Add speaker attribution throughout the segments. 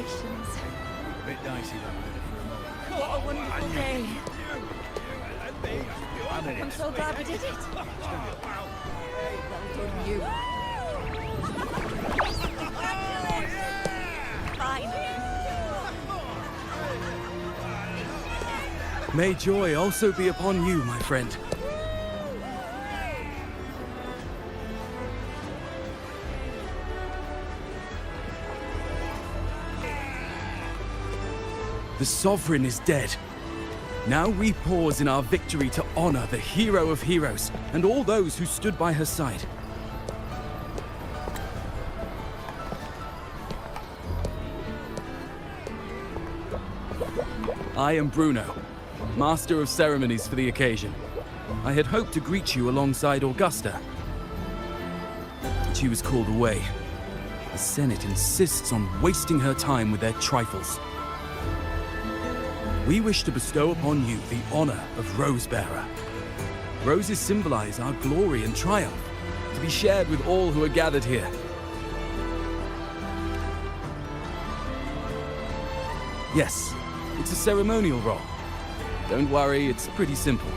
Speaker 1: Congratulations.
Speaker 2: A bit dicey that for a moment.
Speaker 1: What a wonderful day.
Speaker 2: I'm
Speaker 1: I'm so glad we did it. Well done, you. Finally.
Speaker 3: May joy also be upon you, my friend. The Sovereign is dead. Now we pause in our victory to honor the hero of heroes and all those who stood by her side. I am Bruno, Master of Ceremonies for the occasion. I had hoped to greet you alongside Augusta, but she was called away. The Senate insists on wasting her time with their trifles. We wish to bestow upon you the honor of Rosebearer. Roses symbolize our glory and triumph, to be shared with all who are gathered here. Yes, it's a ceremonial role. Don't worry, it's pretty simple,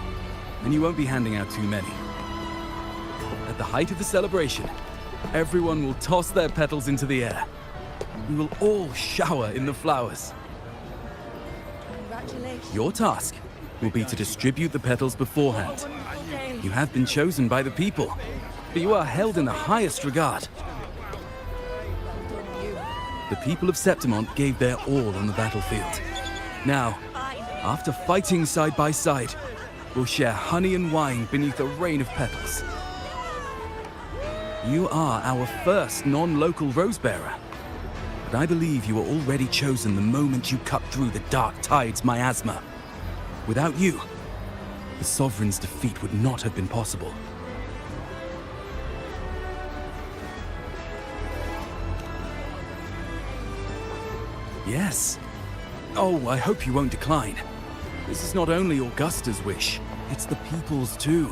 Speaker 3: and you won't be handing out too many. At the height of the celebration, everyone will toss their petals into the air. We will all shower in the flowers.
Speaker 1: Congratulations.
Speaker 3: Your task will be to distribute the petals beforehand.
Speaker 1: What a wonderful day.
Speaker 3: You have been chosen by the people, but you are held in the highest regard.
Speaker 1: Well done, you.
Speaker 3: The people of Septimont gave their all on the battlefield. Now,
Speaker 1: Finally.
Speaker 3: after fighting side by side, we'll share honey and wine beneath a rain of petals. You are our first non-local Rosebearer, but I believe you were already chosen the moment you cut through the dark tide's miasma. Without you, the Sovereign's defeat would not have been possible. Yes. Oh, I hope you won't decline. This is not only Augusta's wish, it's the people's too.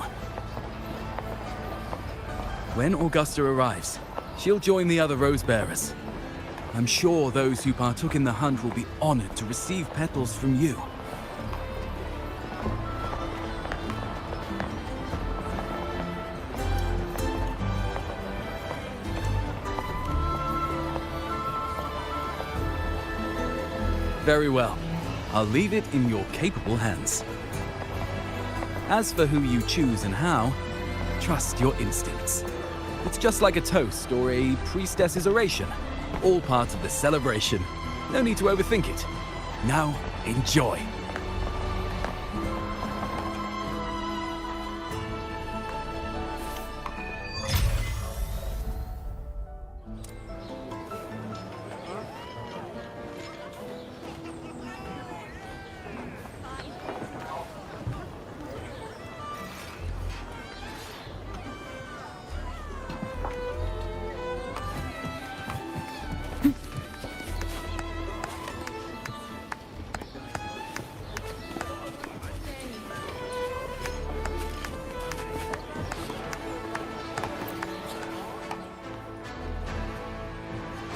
Speaker 3: When Augusta arrives, she'll join the other Rosebearers. I'm sure those who partook in the hunt will be honored to receive petals from you. Very well. I'll leave it in your capable hands. As for who you choose and how, trust your instincts. It's just like a toast or a priestess's oration. All part of the celebration. No need to overthink it. Now, enjoy.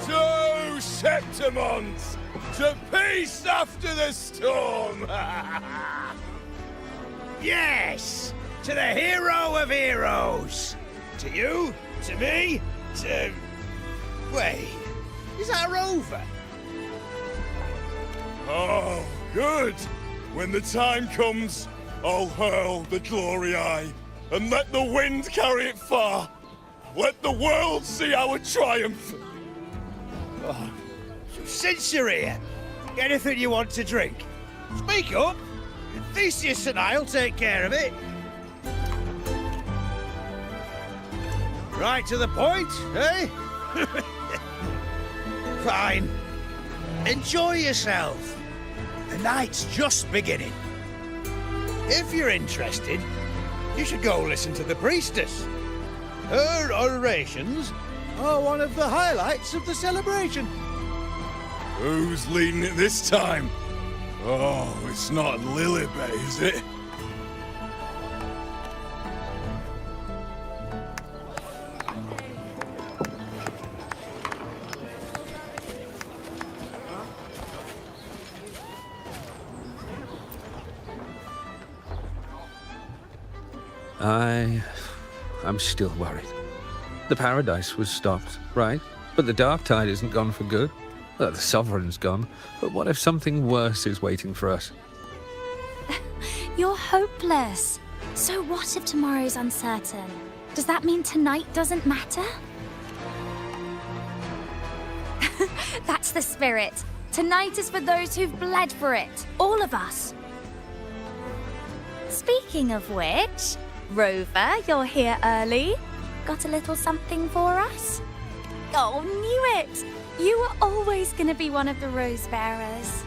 Speaker 4: To Septimont! To peace after the storm! Yes! To the hero of heroes! To you, to me, to... Wait, is that a rover? Oh, good! When the time comes, I'll hurl the glory eye and let the wind carry it far. Let the world see our triumph! Oh, since you're here, anything you want to drink? Speak up! Theseus and I'll take care of it. Right to the point, eh? Fine. Enjoy yourself. The night's just beginning. If you're interested, you should go listen to the priestess. Her orations are one of the highlights of the celebration. Who's leading it this time? Oh, it's not Lilibet, is it?
Speaker 5: I'm still worried. The paradise was stopped, right? But the dark tide isn't gone for good. Well, the sovereign's gone. But what if something worse is waiting for us?
Speaker 6: You're hopeless. So what if tomorrow's uncertain? Does that mean tonight doesn't matter? That's the spirit. Tonight is for those who've bled for it. All of us. Speaking of which, Rover, you're here early. Got a little something for us? Oh, knew it! You were always gonna be one of the rose bearers.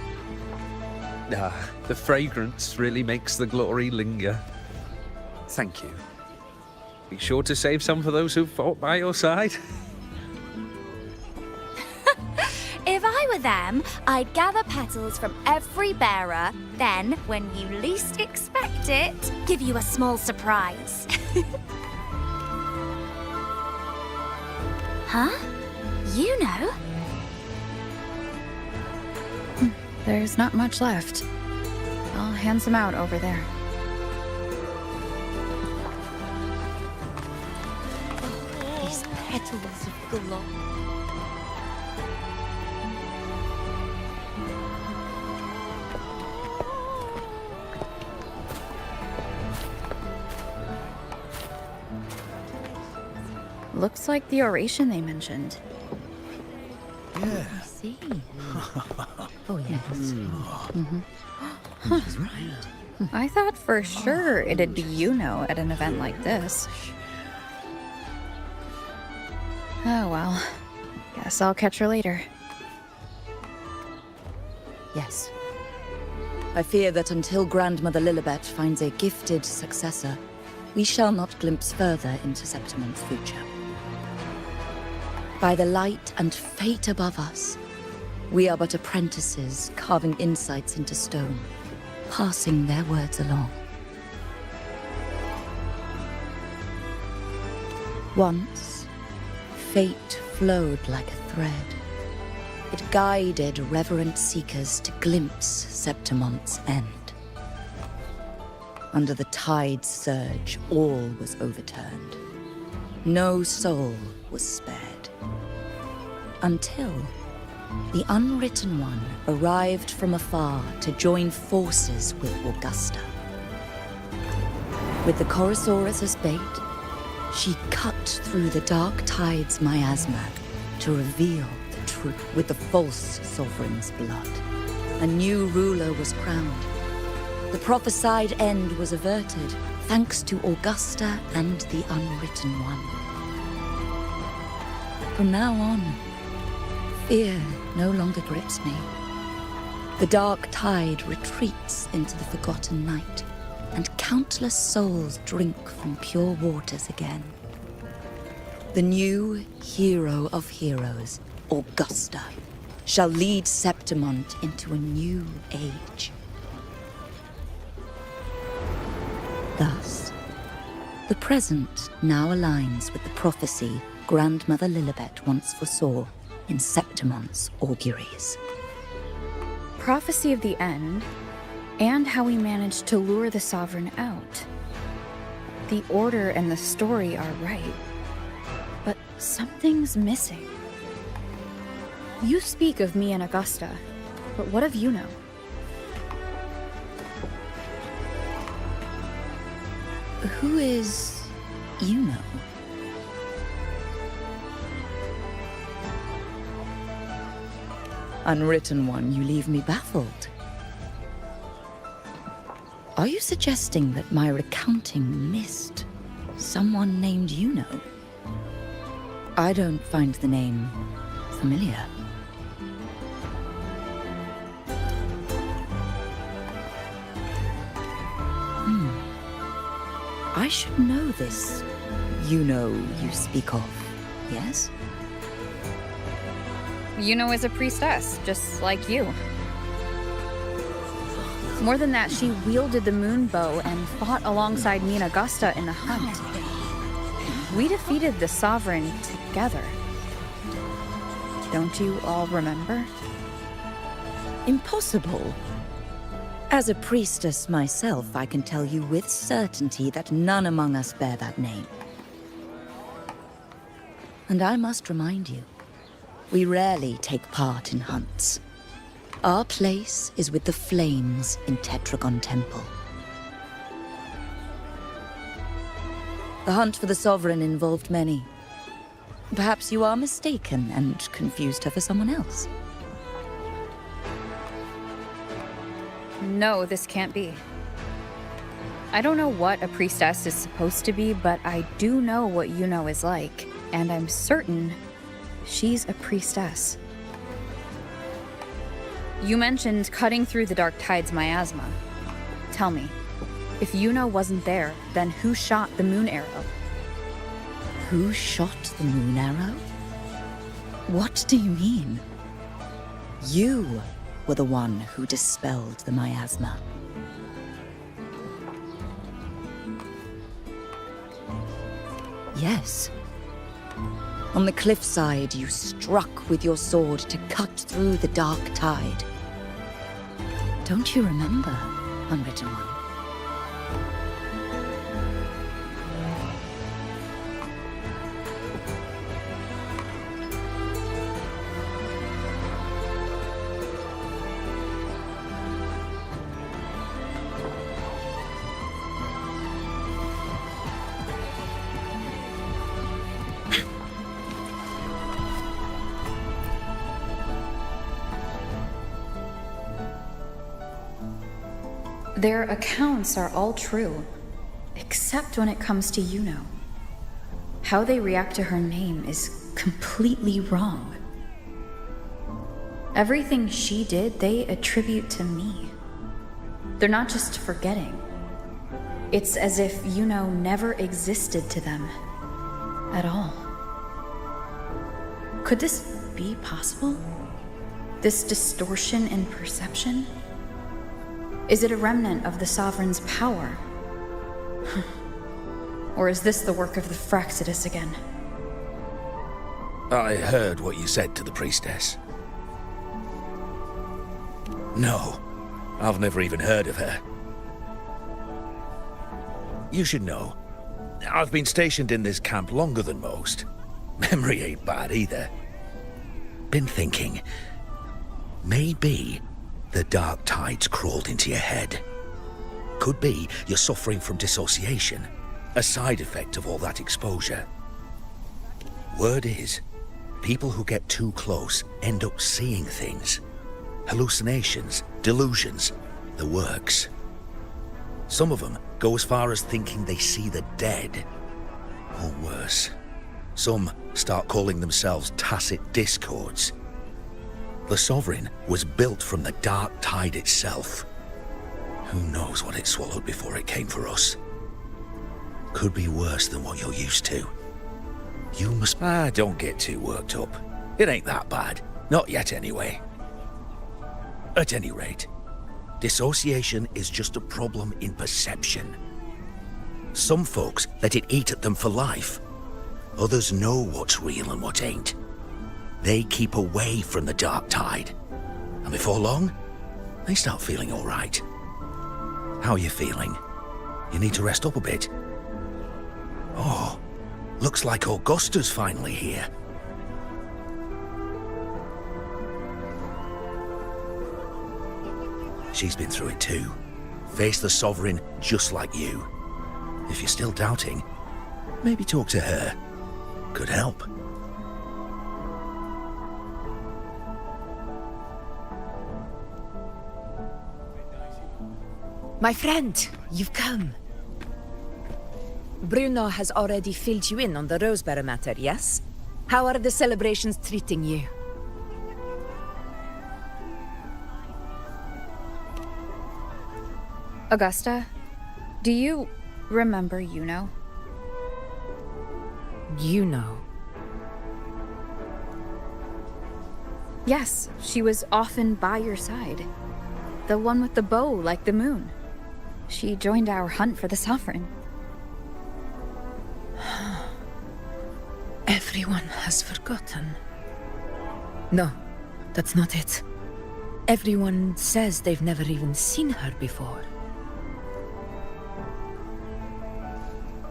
Speaker 5: The fragrance really makes the glory linger. Thank you. Be sure to save some for those who fought by your side.
Speaker 6: If I were them, I'd gather petals from every bearer, then, when you least expect it, give you a small surprise. Huh? You know?
Speaker 7: There's not much left. I'll hand some out over there.
Speaker 1: These petals of galore.
Speaker 7: Looks like the oration they mentioned.
Speaker 2: Yeah.
Speaker 1: I see. Oh, yes.
Speaker 7: I thought for sure it'd be at an event like this. Oh well. Guess I'll catch her later.
Speaker 1: Yes. I fear that until Grandmother Lilibet finds a gifted successor, we shall not glimpse further into Septimon's future. By the light and fate above us, we are but apprentices carving insights into stone, passing their words along. Once, fate flowed like a thread. It guided reverent seekers to glimpse Septimon's end. Under the tide's surge, all was overturned. No soul was spared. Until the Unwritten One arrived from afar to join forces with Augusta. With the Chorosaurus as bait, she cut through the dark tide's miasma to reveal the truth. With the false sovereign's blood, a new ruler was crowned. The prophesied end was averted, thanks to Augusta and the Unwritten One. From now on, fear no longer grips me. The dark tide retreats into the forgotten night, and countless souls drink from pure waters again. The new hero of heroes, Augusta, shall lead Septimont into a new age. Thus, the present now aligns with the prophecy Grandmother Lilibet once foresaw in Septimont's auguries.
Speaker 7: Prophecy of the end, and how we managed to lure the Sovereign out. The order and the story are right, but something's missing. You speak of me and Augusta, but what of Yuno?
Speaker 1: Who is Yuno? Unwritten One, you leave me baffled. Are you suggesting that my recounting missed someone named Yuno? I don't find the name familiar. I should know this Yuno you speak of, yes?
Speaker 7: Yuno is a priestess, just like you. More than that, she wielded the moon bow and fought alongside me and Augusta in the hunt. We defeated the Sovereign together. Don't you all remember?
Speaker 1: Impossible. As a priestess myself, I can tell you with certainty that none among us bear that name. And I must remind you, we rarely take part in hunts. Our place is with the flames in Tetragon Temple. The hunt for the Sovereign involved many. Perhaps you are mistaken and confused her for someone else.
Speaker 7: No, this can't be. I don't know what a priestess is supposed to be, but I do know what Yuno is like, and I'm certain she's a priestess. You mentioned cutting through the Dark Tide's miasma. Tell me, if Yuno wasn't there, then who shot the moon arrow?
Speaker 1: Who shot the moon arrow? What do you mean? You were the one who dispelled the miasma. Yes. On the cliffside, you struck with your sword to cut through the Dark Tide. Don't you remember, Unwritten One?
Speaker 7: Their accounts are all true, except when it comes to Yuno. How they react to her name is completely wrong. Everything she did, they attribute to me. They're not just forgetting. It's as if Yuno never existed to them at all. Could this be possible? This distortion in perception? Is it a remnant of the Sovereign's power? Or is this the work of the Fraxidus again?
Speaker 4: I heard what you said to the priestess. No, I've never even heard of her. You should know, I've been stationed in this camp longer than most. Memory ain't bad either. Been thinking, maybe the Dark Tide's crawled into your head. Could be you're suffering from dissociation, a side effect of all that exposure. Word is, people who get too close end up seeing things. Hallucinations, delusions, the works. Some of them go as far as thinking they see the dead. Or worse, some start calling themselves tacit discords. The Sovereign was built from the Dark Tide itself. Who knows what it swallowed before it came for us? Could be worse than what you're used to. You must... don't get too worked up. It ain't that bad. Not yet, anyway. At any rate, dissociation is just a problem in perception. Some folks let it eat at them for life. Others know what's real and what ain't. They keep away from the Dark Tide. And before long, they start feeling all right. How are you feeling? You need to rest up a bit. Oh, looks like Augusta's finally here. She's been through it too. Faced the Sovereign just like you. If you're still doubting, maybe talk to her. Could help.
Speaker 8: My friend, you've come. Bruno has already filled you in on the Rosebearer matter, yes? How are the celebrations treating you?
Speaker 7: Augusta, do you remember Yuno?
Speaker 8: Yuno.
Speaker 7: Yes, she was often by your side. The one with the bow like the moon. She joined our hunt for the Sovereign.
Speaker 8: Everyone has forgotten. No, that's not it. Everyone says they've never even seen her before.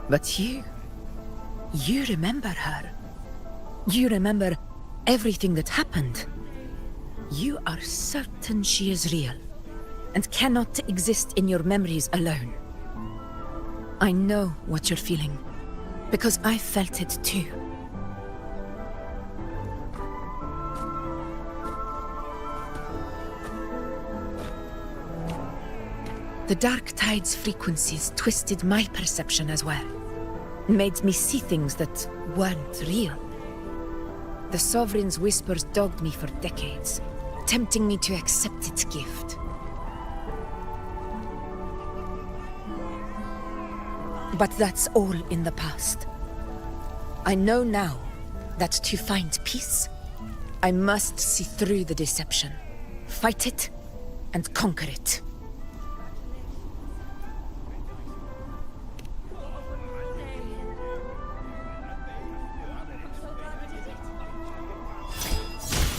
Speaker 8: But you remember her. You remember everything that happened. You are certain she is real and cannot exist in your memories alone. I know what you're feeling, because I felt it too. The Dark Tide's frequencies twisted my perception as well, made me see things that weren't real. The Sovereign's whispers dogged me for decades, tempting me to accept its gift. But that's all in the past. I know now that to find peace, I must see through the deception, fight it, and conquer it.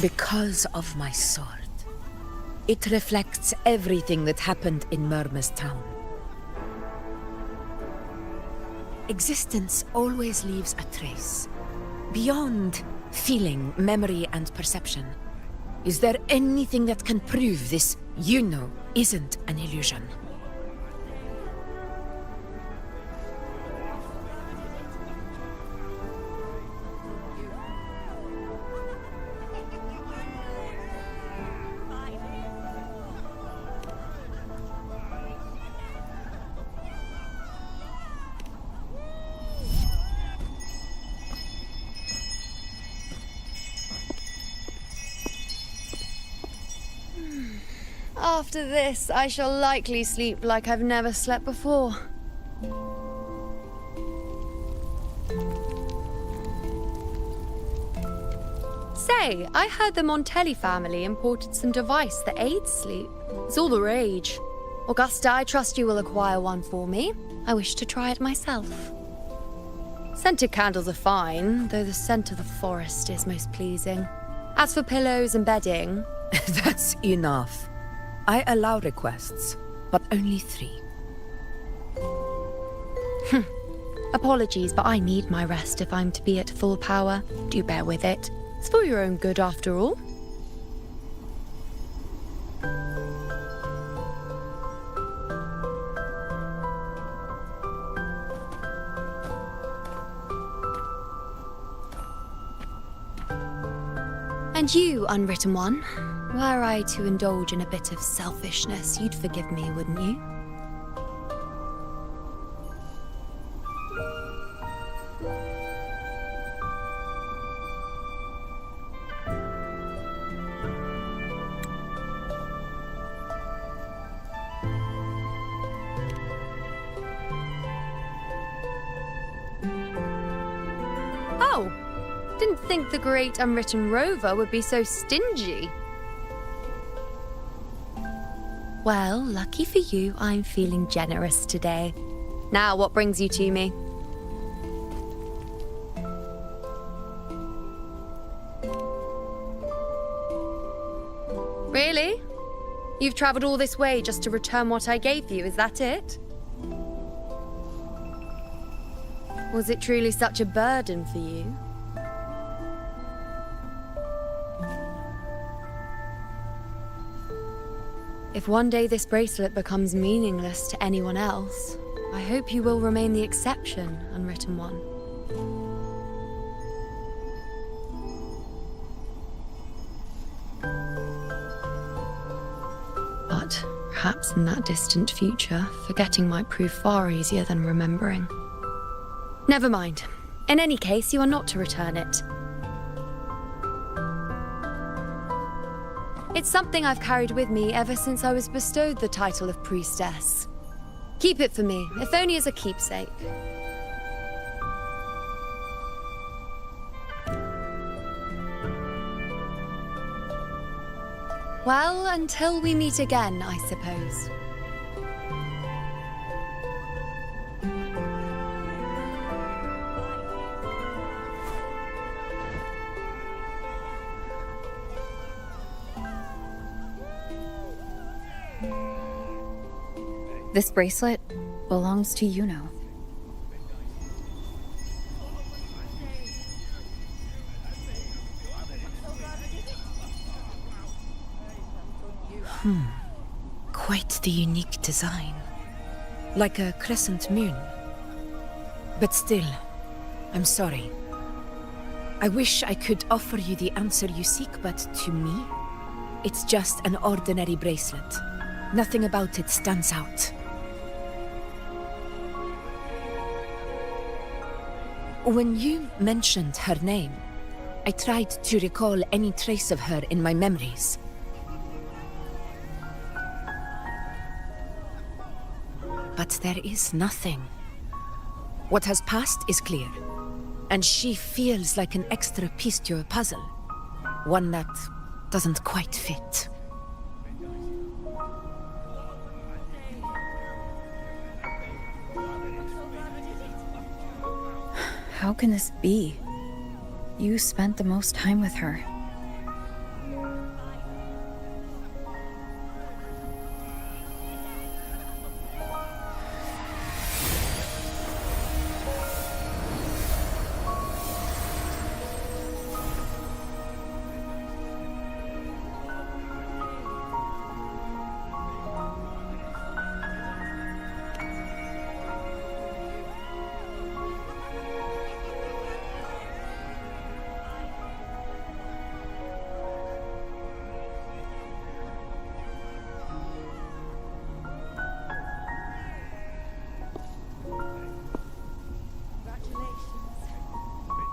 Speaker 8: Because of my sword. It reflects everything that happened in Murma's town. Existence always leaves a trace. Beyond feeling, memory, and perception. Is there anything that can prove this, isn't an illusion?
Speaker 9: After this, I shall likely sleep like I've never slept before. Say, I heard the Montelli family imported some device that aids sleep. It's all the rage. Augusta, I trust you will acquire one for me. I wish to try it myself. Scented candles are fine, though the scent of the forest is most pleasing. As for pillows and bedding...
Speaker 8: That's enough. I allow requests, but only 3.
Speaker 9: Apologies, but I need my rest if I'm to be at full power. Do bear with it. It's for your own good, after all. And you, Unwritten One, were I to indulge in a bit of selfishness, you'd forgive me, wouldn't you? Oh, didn't think the great Unwritten Rover would be so stingy. Well, lucky for you, I'm feeling generous today. Now, what brings you to me? Really? You've traveled all this way just to return what I gave you, is that it? Was it truly such a burden for you? If one day this bracelet becomes meaningless to anyone else, I hope you will remain the exception, Unwritten One. But perhaps in that distant future, forgetting might prove far easier than remembering. Never mind. In any case, you are not to return it. It's something I've carried with me ever since I was bestowed the title of priestess. Keep it for me, if only as a keepsake. Well, until we meet again, I suppose.
Speaker 7: This bracelet belongs to Yuno.
Speaker 8: Quite the unique design. Like a crescent moon. But still, I'm sorry. I wish I could offer you the answer you seek, but to me, it's just an ordinary bracelet. Nothing about it stands out. When you mentioned her name, I tried to recall any trace of her in my memories. But there is nothing. What has passed is clear, and she feels like an extra piece to a puzzle. One that doesn't quite fit.
Speaker 7: How can this be? You spent the most time with her.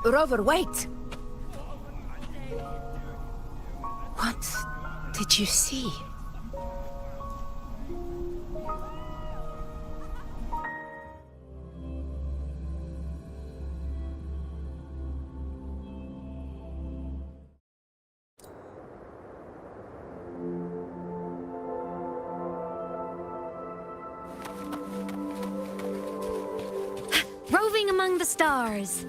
Speaker 8: Rover, wait! What did you see?
Speaker 6: Roving among the stars.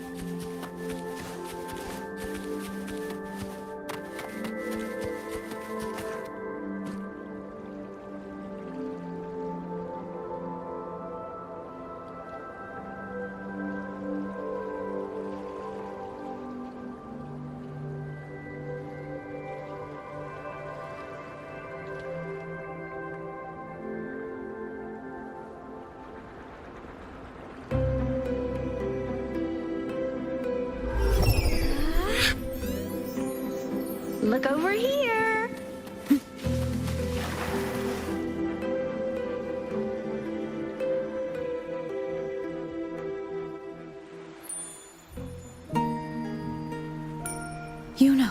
Speaker 6: Look over here.
Speaker 7: Yuno.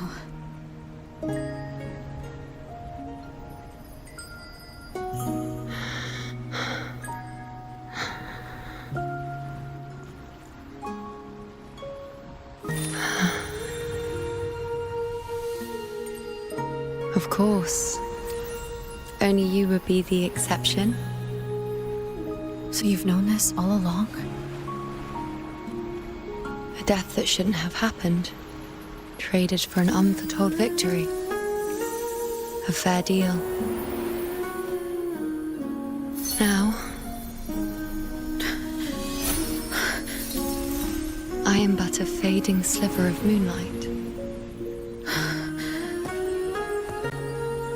Speaker 9: Of course. Only you would be the exception.
Speaker 7: So you've known this all along?
Speaker 9: A death that shouldn't have happened. Traded for an unforetold victory. A fair deal. Now, I am but a fading sliver of moonlight.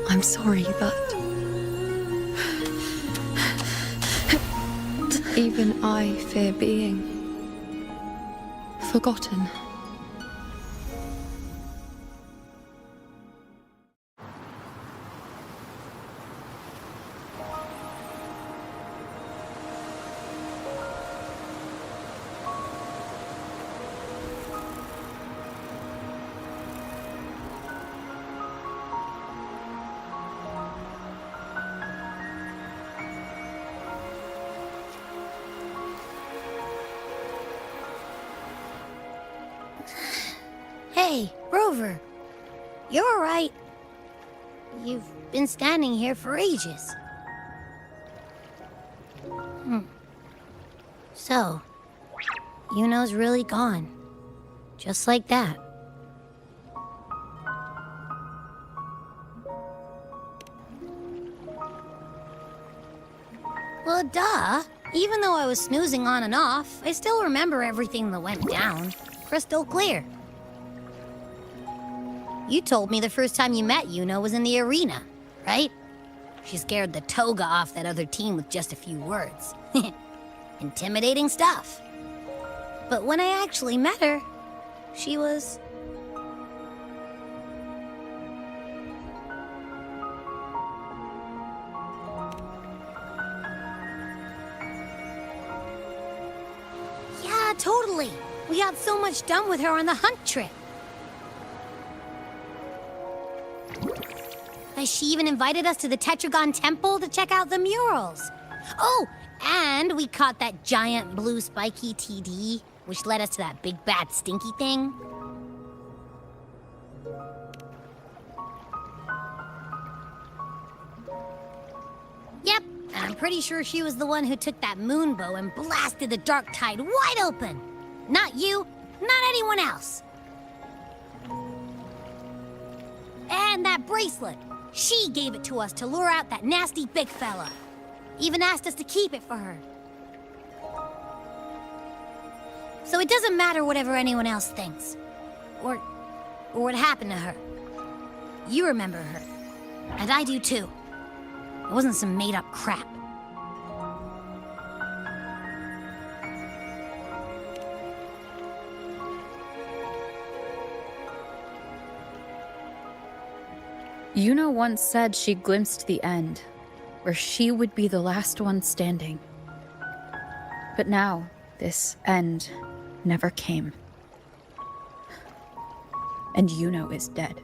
Speaker 9: I'm sorry, but even I fear being forgotten.
Speaker 10: Hey, Rover. You're all right. You've been standing here for ages. So, Yuno's really gone. Just like that. Well, duh. Even though I was snoozing on and off, I still remember everything that went down. Crystal clear. You told me the first time you met Yuno was in the arena, right? She scared the toga off that other team with just a few words. Intimidating stuff. But when I actually met her, she was... Yeah, totally. We got so much done with her on the hunt trip. She even invited us to the Tetragon Temple to check out the murals. Oh, and we caught that giant blue spiky TD, which led us to that big bad stinky thing. Yep, and I'm pretty sure she was the one who took that moon bow and blasted the dark tide wide open. Not you, not anyone else. And that bracelet. She gave it to us to lure out that nasty big fella. Even asked us to keep it for her. So it doesn't matter whatever anyone else thinks. Or what happened to her. You remember her. And I do too. It wasn't some made-up crap.
Speaker 7: Yuno once said she glimpsed the end, where she would be the last one standing. But now, this end never came. And Yuno is dead.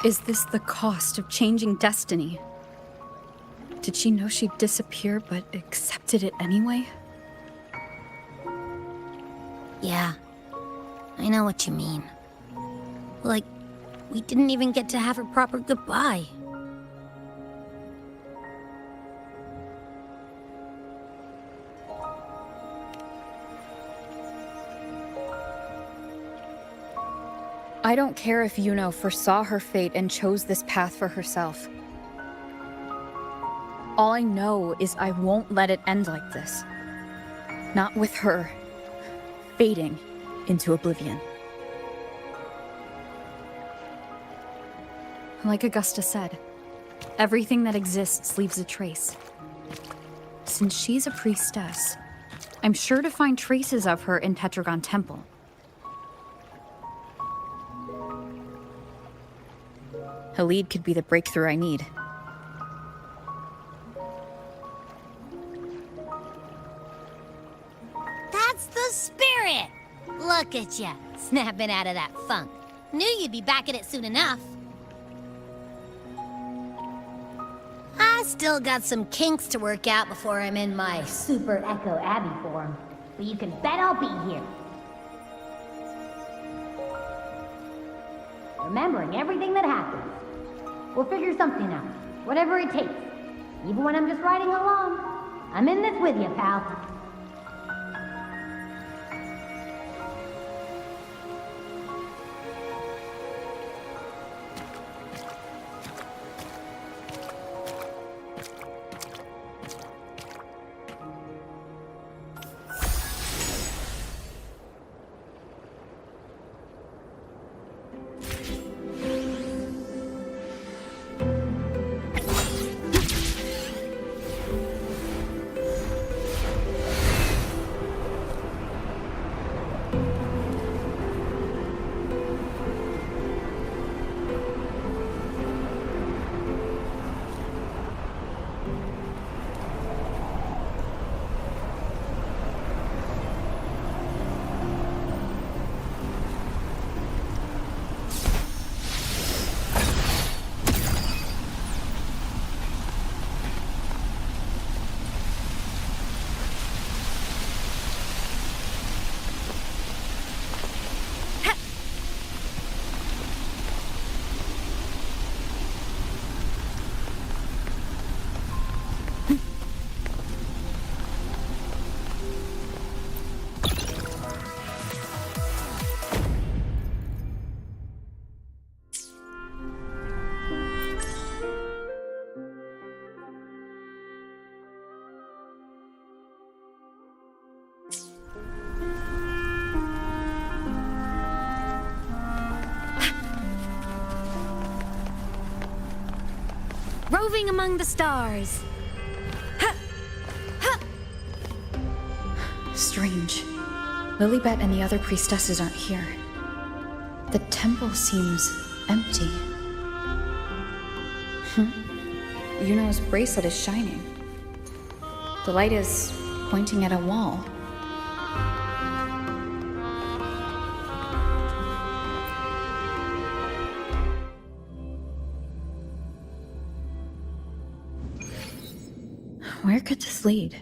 Speaker 7: Is this the cost of changing destiny? Did she know she'd disappear, but accepted it anyway?
Speaker 10: Yeah, I know what you mean. Like, we didn't even get to have a proper goodbye.
Speaker 7: I don't care if Yuno foresaw her fate and chose this path for herself. All I know is I won't let it end like this. Not with her fading into oblivion. Like Augusta said, everything that exists leaves a trace. Since she's a priestess, I'm sure to find traces of her in Tetragon Temple. Halid could be the breakthrough I need.
Speaker 10: That's the spirit! Look at ya, snapping out of that funk. Knew you'd be back at it soon enough. I still got some kinks to work out before I'm in my Super Echo Abbey form, but you can bet I'll be here. Remembering everything that happened. We'll figure something out, whatever it takes. Even when I'm just riding along. I'm in this with you, pal.
Speaker 6: moving among the stars.
Speaker 7: Strange. Lilibet and the other priestesses aren't here. The temple seems empty. Yuno's bracelet is shining. The light is pointing at a wall. Where could this lead?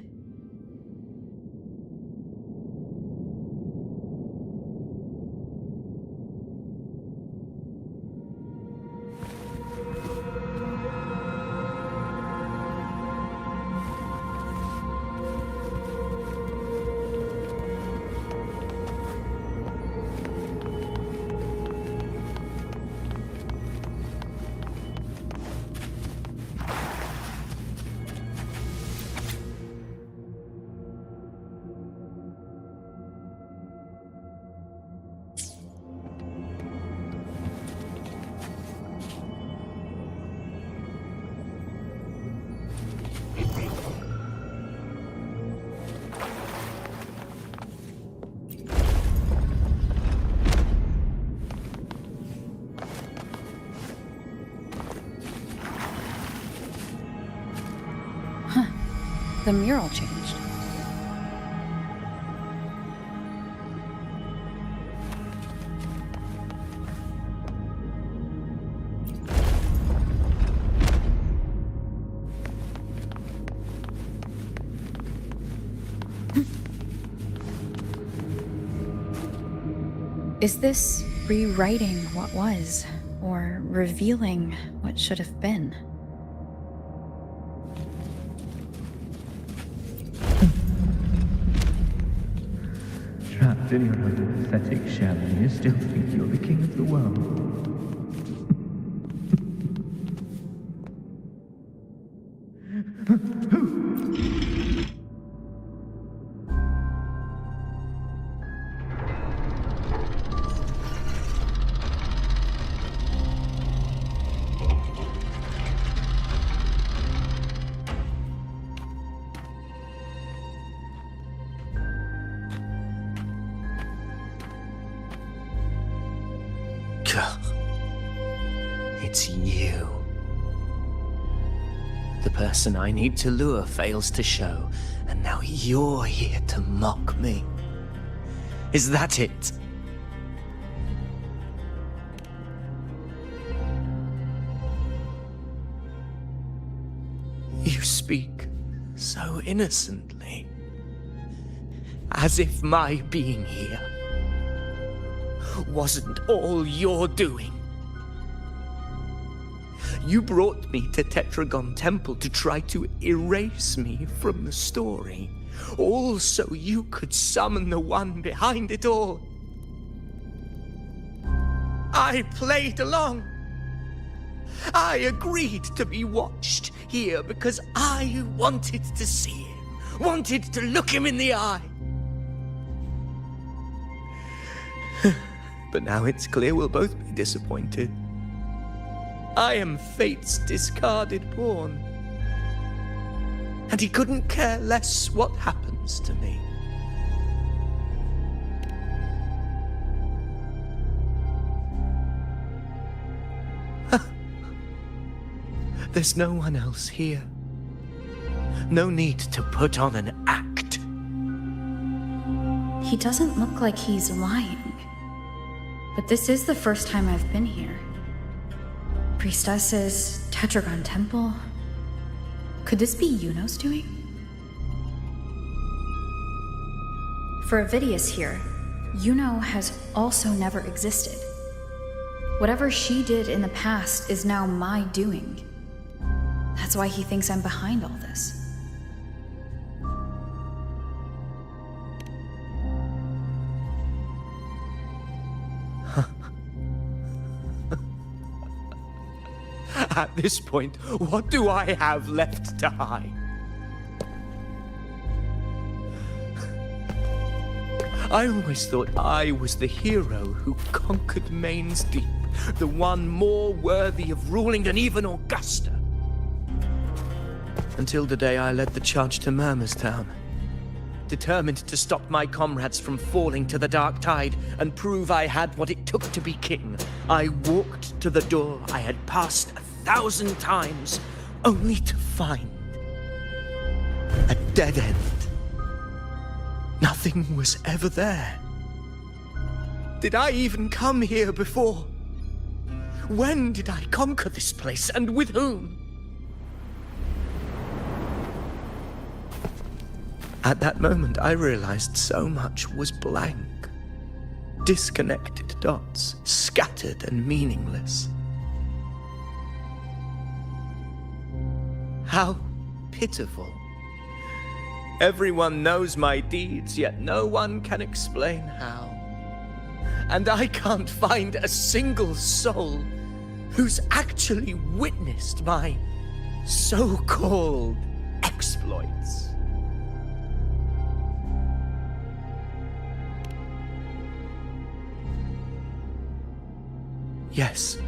Speaker 7: The mural changed. Is this rewriting what was, or revealing what should have been?
Speaker 11: Trapped in your own pathetic shell, and you still think you're the king of the world.
Speaker 12: It's you. The person I need to lure fails to show, and now you're here to mock me. Is that it? You speak so innocently, as if my being here wasn't all you're doing. You brought me to Tetragon Temple to try to erase me from the story, all so you could summon the one behind it all. I played along. I agreed to be watched here because I wanted to see him, wanted to look him in the eye. But now it's clear we'll both be disappointed. I am fate's discarded pawn. And he couldn't care less what happens to me. There's no one else here. No need to put on an act.
Speaker 7: He doesn't look like he's lying. But this is the first time I've been here. Priestesses, Tetragon Temple. Could this be Yuno's doing? For Avidius here, Yuno has also never existed. Whatever she did in the past is now my doing. That's why he thinks I'm behind all this.
Speaker 12: At this point, what do I have left to hide? I always thought I was the hero who conquered Main's Deep, the one more worthy of ruling than even Augusta. Until the day I led the charge to Murmurstown. Determined to stop my comrades from falling to the dark tide and prove I had what it took to be king, I walked to the door I had passed 1,000 times, only to find a dead end. Nothing was ever there. Did I even come here before? When did I conquer this place, and with whom? At that moment, I realized so much was blank. Disconnected dots, scattered and meaningless. How pitiful. Everyone knows my deeds, yet no one can explain how. And I can't find a single soul who's actually witnessed my so-called exploits. Yes.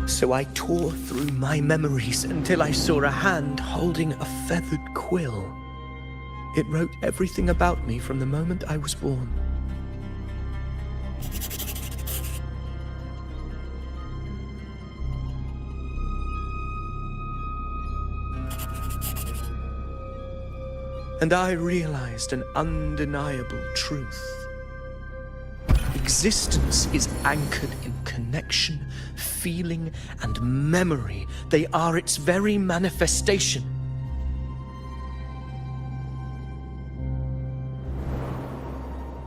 Speaker 12: So I tore through my memories until I saw a hand holding a feathered quill. It wrote everything about me from the moment I was born. And I realized an undeniable truth. Existence is anchored in connection, feeling, and memory. They are its very manifestation.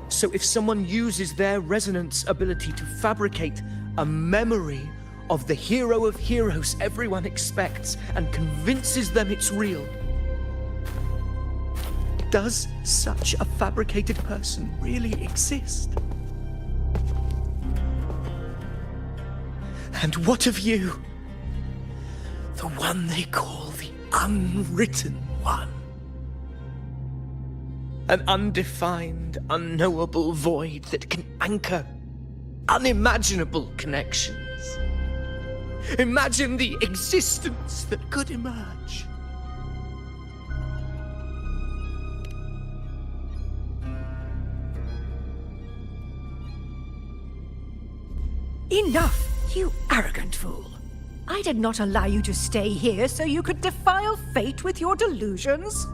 Speaker 12: So if someone uses their resonance ability to fabricate a memory of the hero of heroes everyone expects and convinces them it's real, does such a fabricated person really exist? And what of you? The one they call the Unwritten One. An undefined, unknowable void that can anchor unimaginable connections. Imagine the existence that could emerge.
Speaker 13: Enough, you arrogant fool. I did not allow you to stay here so you could defile fate with your delusions.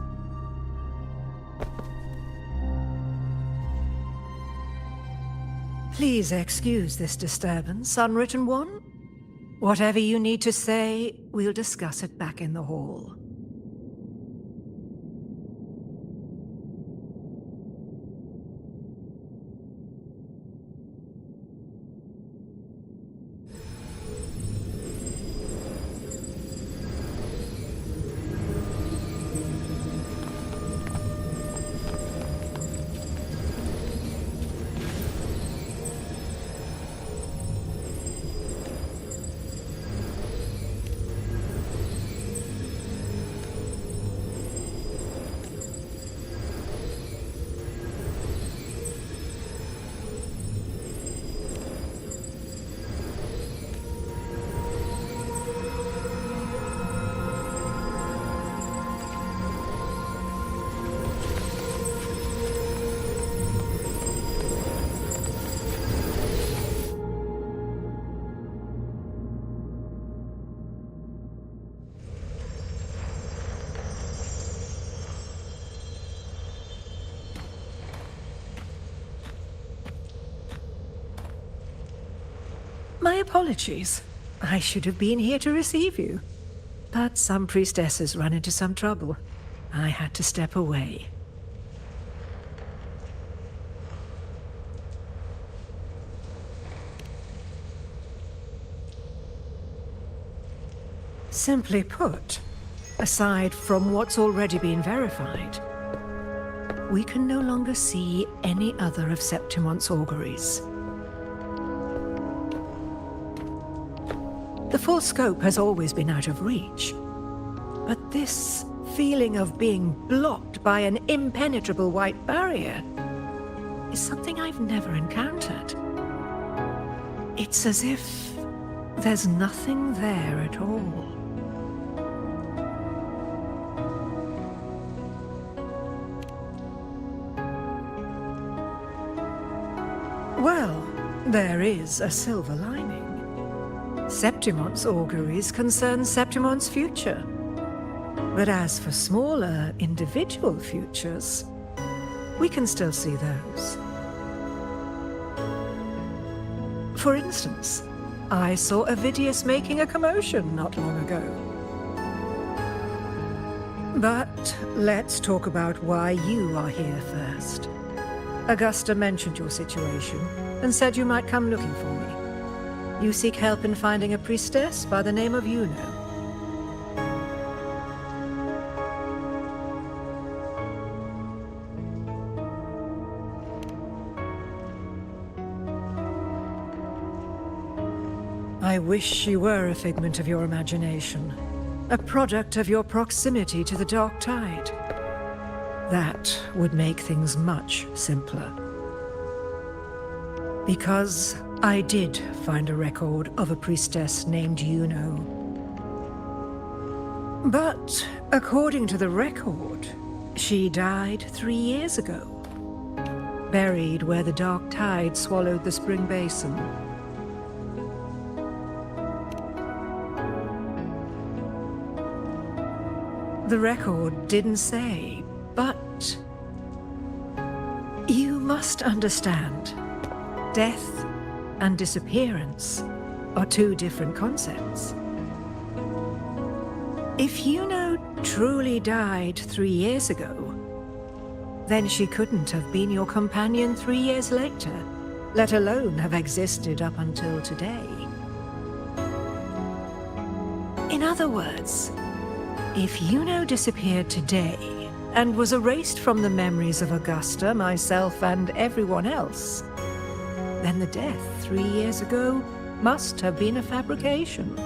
Speaker 13: Please excuse this disturbance, Unwritten One. Whatever you need to say, we'll discuss it back in the hall. My apologies. I should have been here to receive you. But some priestesses ran into some trouble. I had to step away. Simply put, aside from what's already been verified, we can no longer see any other of Septimon's auguries. The full scope has always been out of reach, but this feeling of being blocked by an impenetrable white barrier is something I've never encountered. It's as if there's nothing there at all. Well, there is a silver lining. Septimon's auguries concern Septimon's future. But as for smaller, individual futures, we can still see those. For instance, I saw Avidius making a commotion not long ago. But let's talk about why you are here first. Augusta mentioned your situation and said you might come looking for me. You seek help in finding a priestess by the name of Yuno. I wish she were a figment of your imagination, a product of your proximity to the Dark Tide. That would make things much simpler. Because I did find a record of a priestess named Yuno. But according to the record, she died 3 years ago, buried where the Dark Tide swallowed the Spring Basin. The record didn't say, but you must understand, death and disappearance are two different concepts. If Yuno truly died 3 years ago, then she couldn't have been your companion 3 years later, let alone have existed up until today. In other words, if Yuno disappeared today and was erased from the memories of Augusta, myself, and everyone else, then the death 3 years ago must have been a fabrication.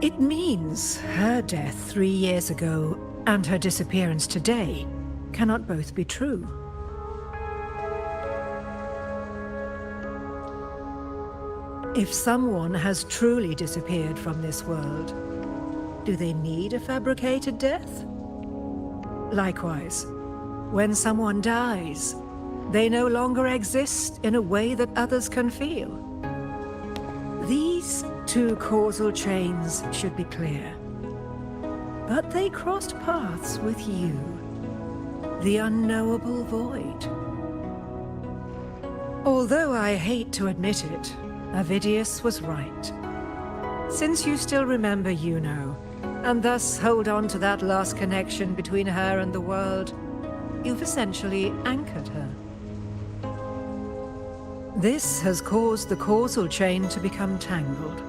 Speaker 13: It means her death 3 years ago and her disappearance today cannot both be true. If someone has truly disappeared from this world, do they need a fabricated death? Likewise, when someone dies, they no longer exist in a way that others can feel. These two causal chains should be clear. But they crossed paths with you, the unknowable void. Although I hate to admit it, Avidius was right. Since you still remember Yuno, and thus hold on to that last connection between her and the world, you've essentially anchored her. This has caused the causal chain to become tangled.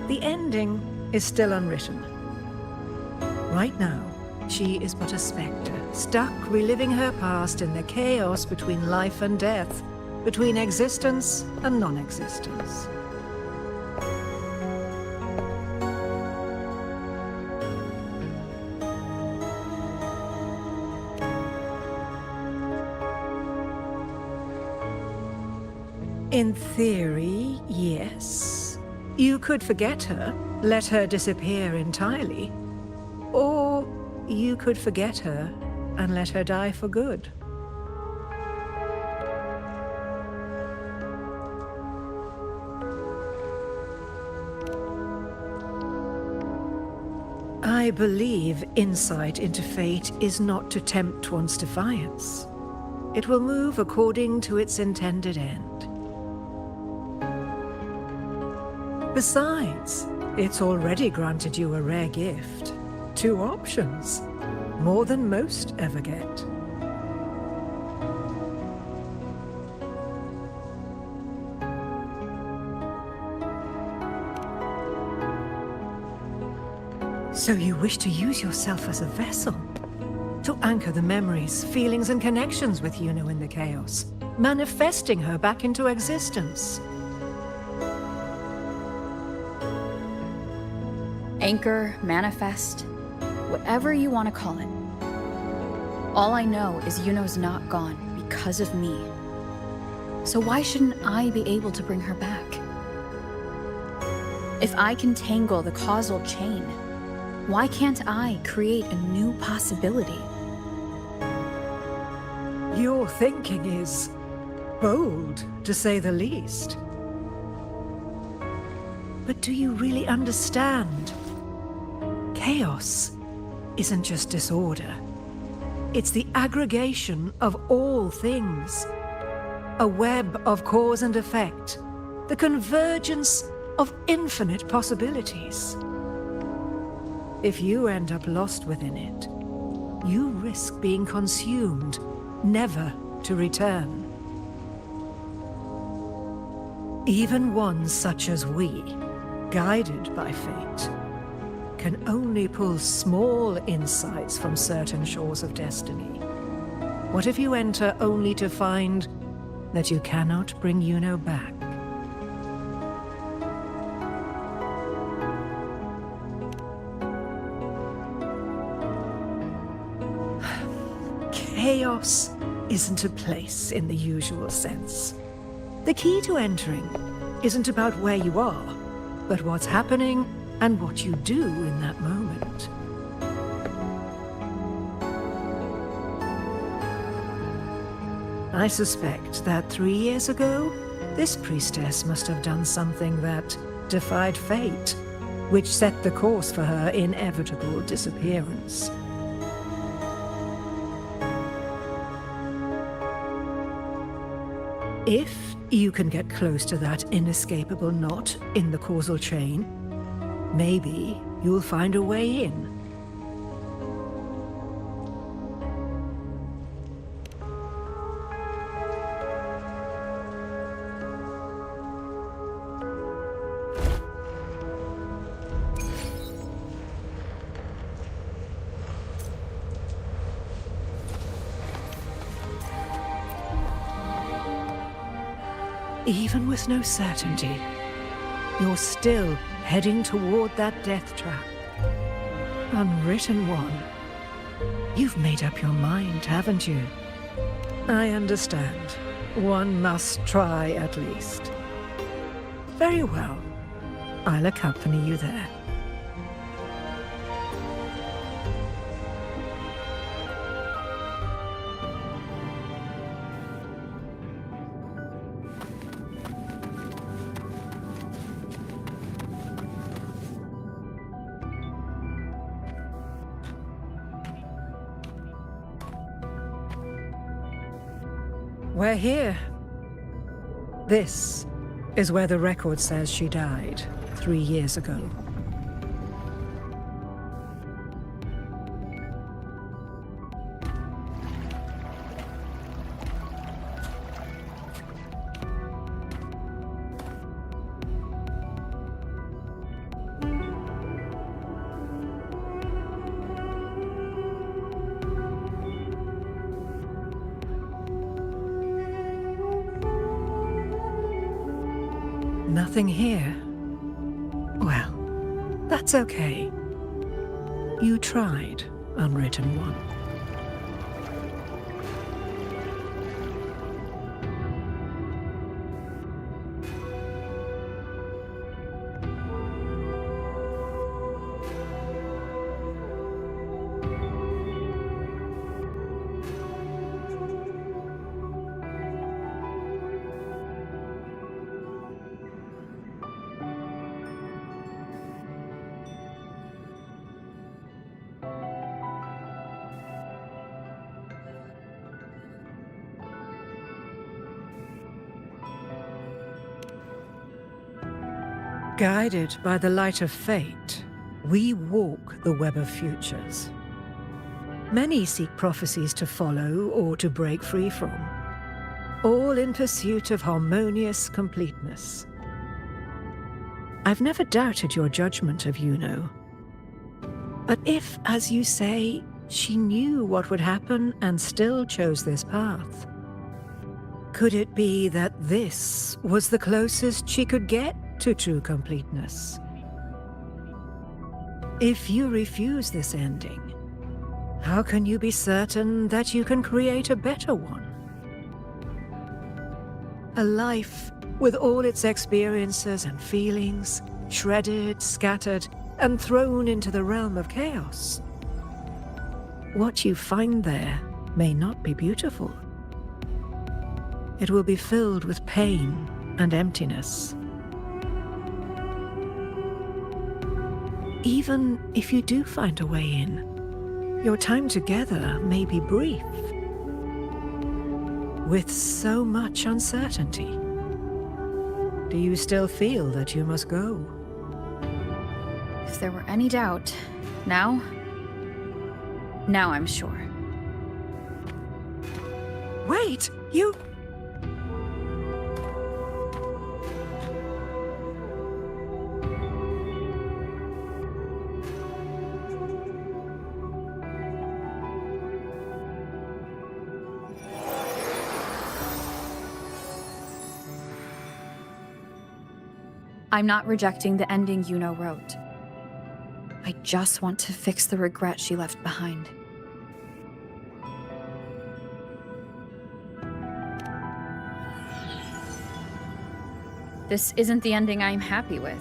Speaker 13: The ending is still unwritten. Right now, she is but a spectre, stuck reliving her past in the chaos between life and death, between existence and non-existence. In theory, yes. You could forget her, let her disappear entirely. Or you could forget her and let her die for good. I believe insight into fate is not to tempt one's defiance. It will move according to its intended end. Besides, it's already granted you a rare gift. 2 options, more than most ever get. So you wish to use yourself as a vessel, to anchor the memories, feelings, and connections with Yuno in the chaos, manifesting her back into existence.
Speaker 7: Anchor, manifest, whatever you want to call it. All I know is Yuno's not gone because of me. So why shouldn't I be able to bring her back? If I can tangle the causal chain, why can't I create a new possibility?
Speaker 13: Your thinking is bold, to say the least. But do you really understand? Chaos isn't just disorder. It's the aggregation of all things. A web of cause and effect. The convergence of infinite possibilities. If you end up lost within it, you risk being consumed, never to return. Even ones such as we, guided by fate, can only pull small insights from certain shores of destiny. What if you enter only to find that you cannot bring Yuno back? Chaos isn't a place in the usual sense. The key to entering isn't about where you are, but what's happening and what you do in that moment. I suspect that 3 years ago, this priestess must have done something that defied fate, which set the course for her inevitable disappearance. If you can get close to that inescapable knot in the causal chain, maybe you'll find a way in. Even with no certainty, you're still heading toward that death trap. Unwritten one. You've made up your mind, haven't you? I understand. One must try at least. Very well. I'll accompany you there. We're here. This is where the record says she died 3 years ago. Nothing here. Well, that's okay. You tried, Unwritten One. Guided by the light of fate, we walk the web of futures. Many seek prophecies to follow or to break free from, all in pursuit of harmonious completeness. I've never doubted your judgment of Yuno. But if, as you say, she knew what would happen and still chose this path, could it be that this was the closest she could get to true completeness? If you refuse this ending, how can you be certain that you can create a better one? A life with all its experiences and feelings shredded, scattered, and thrown into the realm of chaos. What you find there may not be beautiful. It will be filled with pain and emptiness. Even if you do find a way in, your time together may be brief, with so much uncertainty. Do you still feel that you must go?
Speaker 7: If there were any doubt, now I'm sure.
Speaker 13: Wait, you...
Speaker 7: I'm not rejecting the ending Yuno wrote. I just want to fix the regret she left behind. This isn't the ending I'm happy with.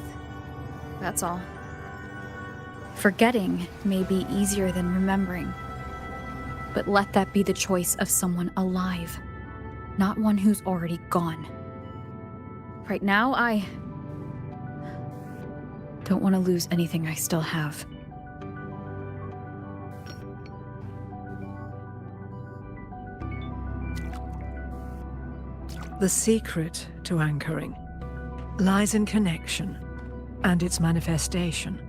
Speaker 7: That's all. Forgetting may be easier than remembering. But let that be the choice of someone alive, not one who's already gone. Right now, I don't want to lose anything I still have.
Speaker 13: The secret to anchoring lies in connection and its manifestation.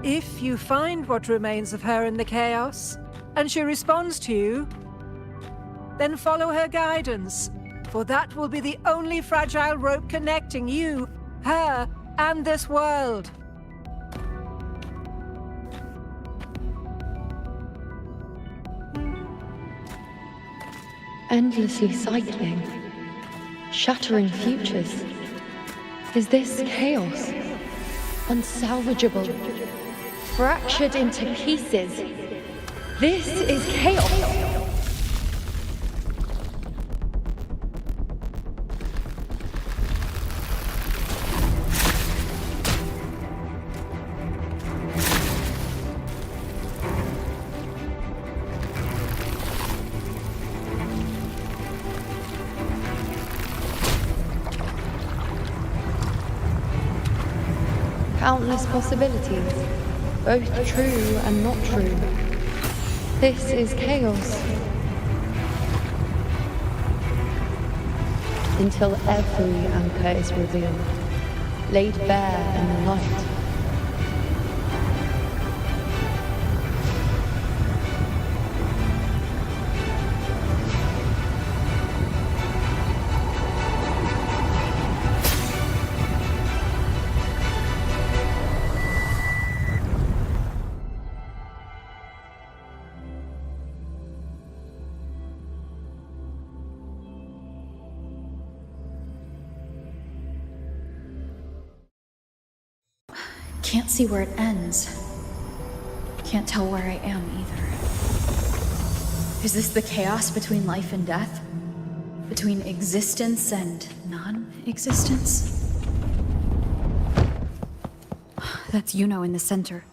Speaker 13: If you find what remains of her in the chaos, and she responds to you, then follow her guidance, for that will be the only fragile rope connecting you, her, and this world.
Speaker 9: Endlessly cycling, shattering futures. Is this chaos? Unsalvageable, fractured into pieces. This is chaos. Countless possibilities, both true and not true. This is chaos. Until every anchor is revealed, laid bare in the light.
Speaker 7: Can't see where it ends. Can't tell where I am either. Is this the chaos between life and death? Between existence and non-existence? That's Yuno in the center.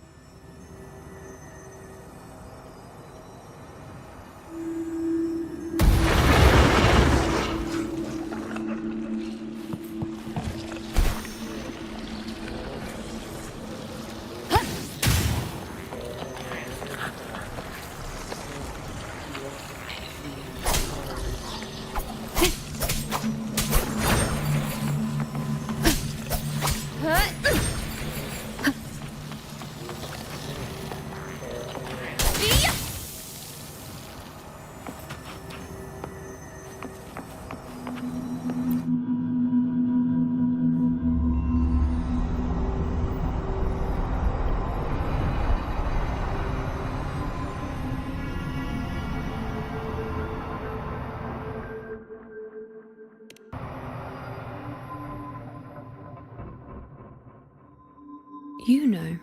Speaker 9: You know,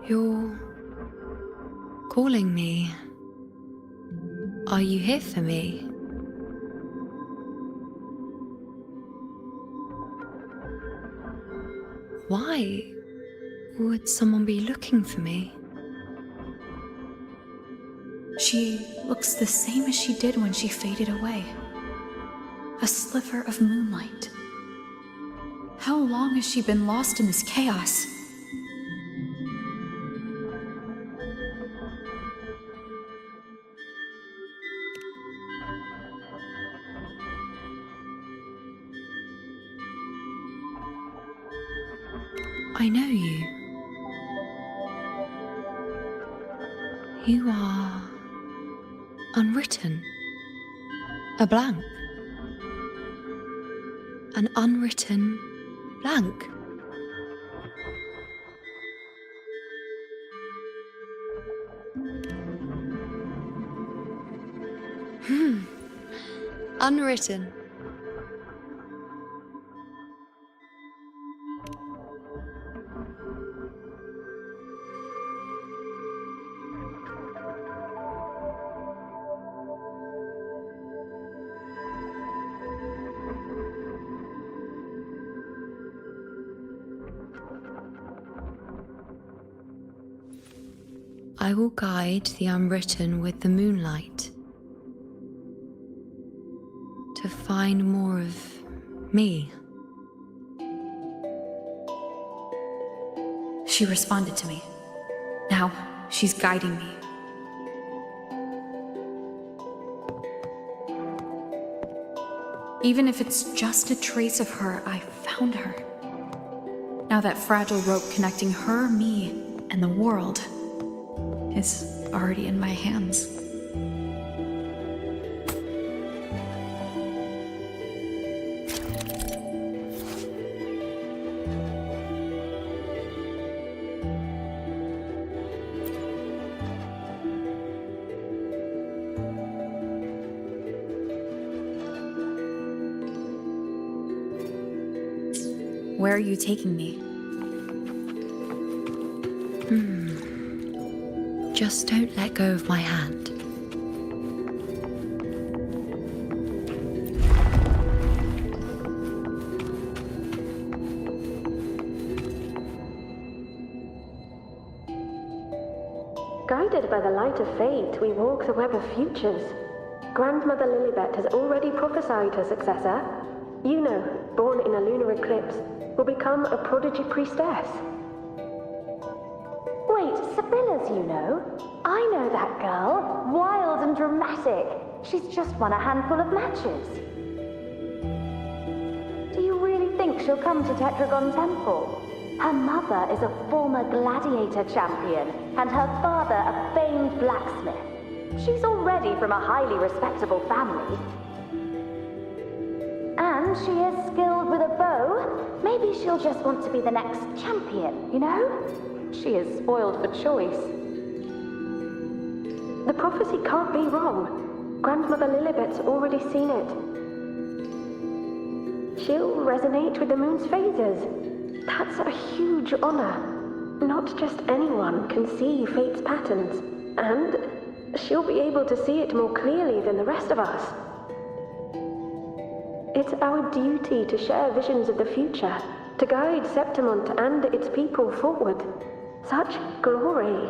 Speaker 9: you're calling me. Are you here for me? Why would someone be looking for me?
Speaker 7: She looks the same as she did when she faded away. A sliver of moonlight. How long has she been lost in this chaos? I know you. You are unwritten. A blank. An unwritten blank.
Speaker 9: Unwritten. I will guide the unwritten with the moonlight to find more of me.
Speaker 7: She responded to me. Now she's guiding me. Even if it's just a trace of her, I found her. Now that fragile rope connecting her, me, and the world is already in my hands. Where are you taking me?
Speaker 9: Just don't let go of my hand.
Speaker 14: Guided by the light of fate, we walk the web of futures. Grandmother Lilibet has already prophesied her successor. Yuno, born in a lunar eclipse, will become a prodigy priestess.
Speaker 15: Wait, Sibylla's, you know? I know that girl. Wild and dramatic. She's just won a handful of matches. Do you really think she'll come to Tetragon Temple? Her mother is a former gladiator champion, and her father a famed blacksmith. She's already from a highly respectable family. And she is skilled with a bow. Maybe she'll just want to be the next champion, you know? She is spoiled for choice.
Speaker 14: The prophecy can't be wrong. Grandmother Lilibet's already seen it. She'll resonate with the moon's phases. That's a huge honor. Not just anyone can see fate's patterns, and she'll be able to see it more clearly than the rest of us. It's our duty to share visions of the future, to guide Septimont and its people forward. Such glory.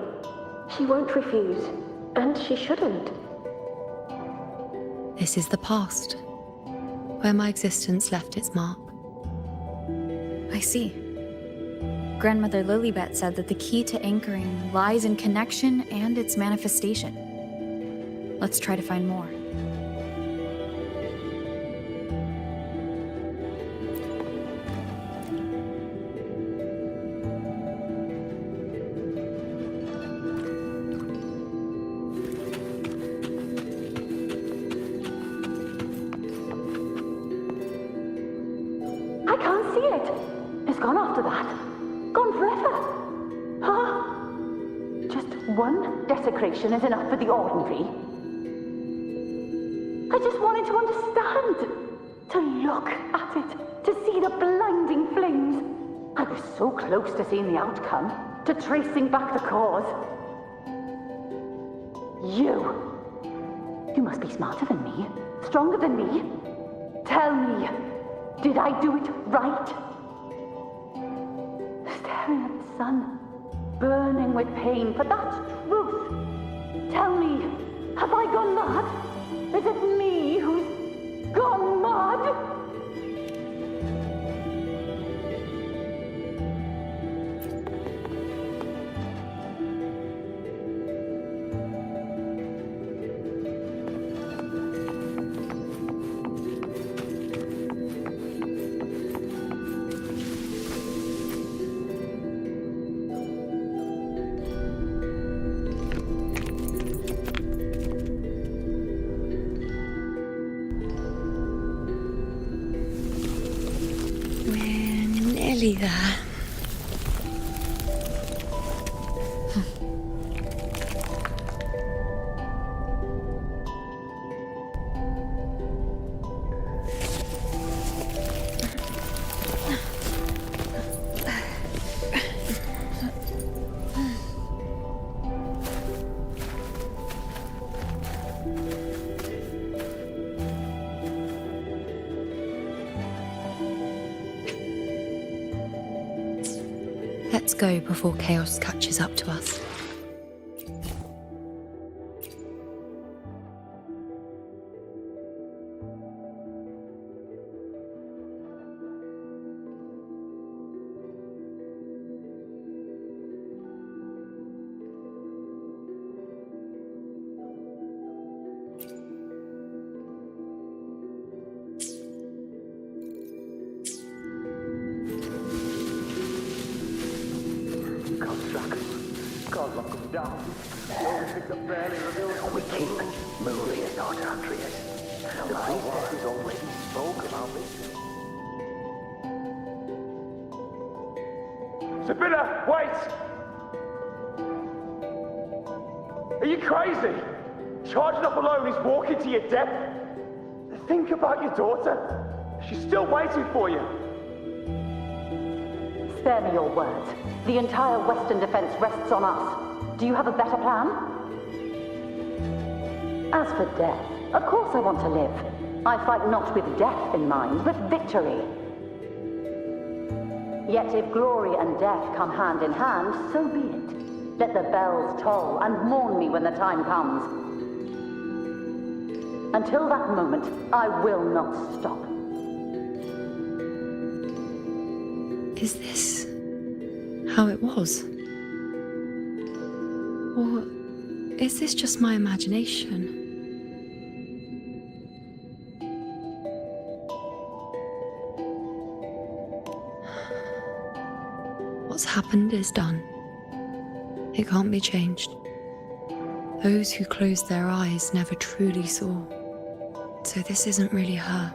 Speaker 14: She won't refuse, and she shouldn't.
Speaker 9: This is the past, where my existence left its mark.
Speaker 7: I see. Grandmother Lilibet said that the key to anchoring lies in connection and its manifestation. Let's try to find more.
Speaker 15: I can't see it. It's gone after that. Gone forever. Huh? Just one desecration is enough for the ordinary. I just wanted to understand. To look at it. To see the blinding flames. I was so close to seeing the outcome. To tracing back the cause. You must be smarter than me. Stronger than me. Tell me. Did I do it right? son, burning with pain for that truth. Tell me, have I gone mad? Is it me who's gone mad?
Speaker 7: Nearly there. Let's go before chaos catches up to us.
Speaker 11: We keep moving, not Atreus. The priestess has already spoken of it.
Speaker 16: Sibylla, wait! Are you crazy? Charging up alone is walking to your death. Think about your daughter. She's still waiting for you.
Speaker 15: Spare me your words. The entire Western defense rests on us. Do you have a better plan? As for death, of course I want to live. I fight not with death in mind, but victory. Yet if glory and death come hand in hand, so be it. Let the bells toll and mourn me when the time comes. Until that moment, I will not stop.
Speaker 7: Is this how it was? Or is this just my imagination? What's happened is done. It can't be changed. Those who closed their eyes never truly saw. So this isn't really her.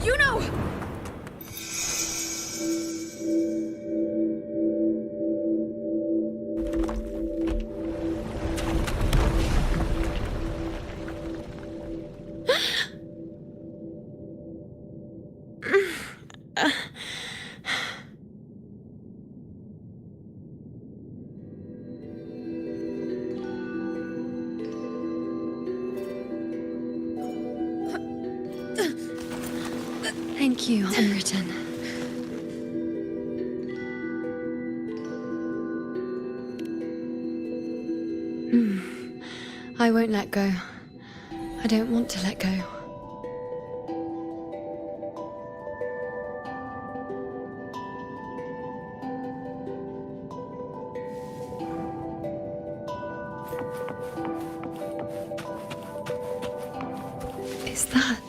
Speaker 9: You know!
Speaker 7: Thank you, Unwritten.
Speaker 9: I won't let go. I don't want to let go. Is that?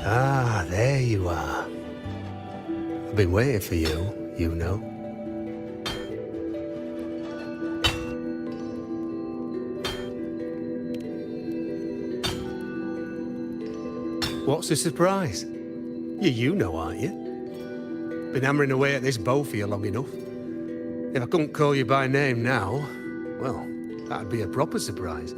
Speaker 2: Ah, there you are. I've been waiting for you, you know. What's the surprise? You know, aren't you? Been hammering away at this bow for you long enough. If I couldn't call you by name now, well, that'd be a proper surprise.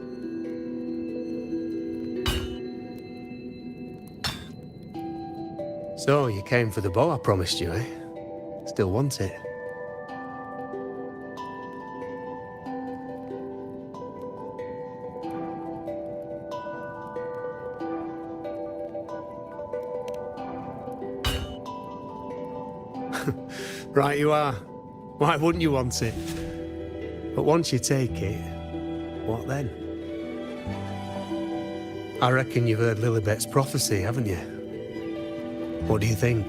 Speaker 2: So, you came for the bow I promised you, eh? Still want it? Right you are. Why wouldn't you want it? But once you take it, what then? I reckon you've heard Lilibet's prophecy, haven't you? What do you think?